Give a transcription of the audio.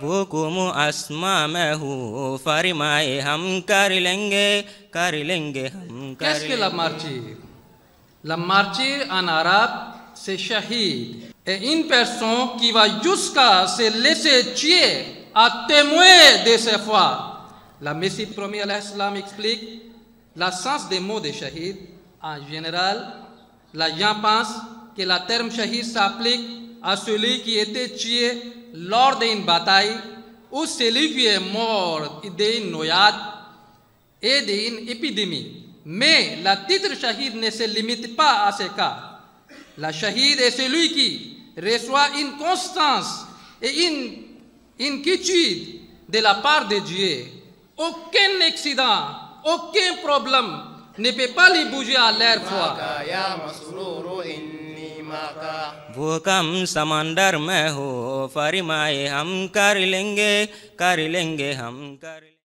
हुकुम अस्मा में हूँ फरमाए हम कर लेंगे हम कर Qu'est-ce que la martyre? La martyre en arabe, c'est shahid. Et une personne qui va jusqu'à se laisser tuer à témoin de ses foi. La Messie premier alayhi salam explique le sens des mots de shahid. En général, les gens pensent que le terme shahid s'applique à celui qui était tué lors d'une bataille ou celui qui est mort d'une noyade et d'une épidémie. Mais le titre shahid ne se limite pas à ce cas. Le shahid est celui qui reçoit une constance et une quiétude de la part de Dieu. Aucun accident, aucun problème ne peut pas les bouger à leur foi. वो कम समंदर में हो फरमाए हम कर लेंगे हम कर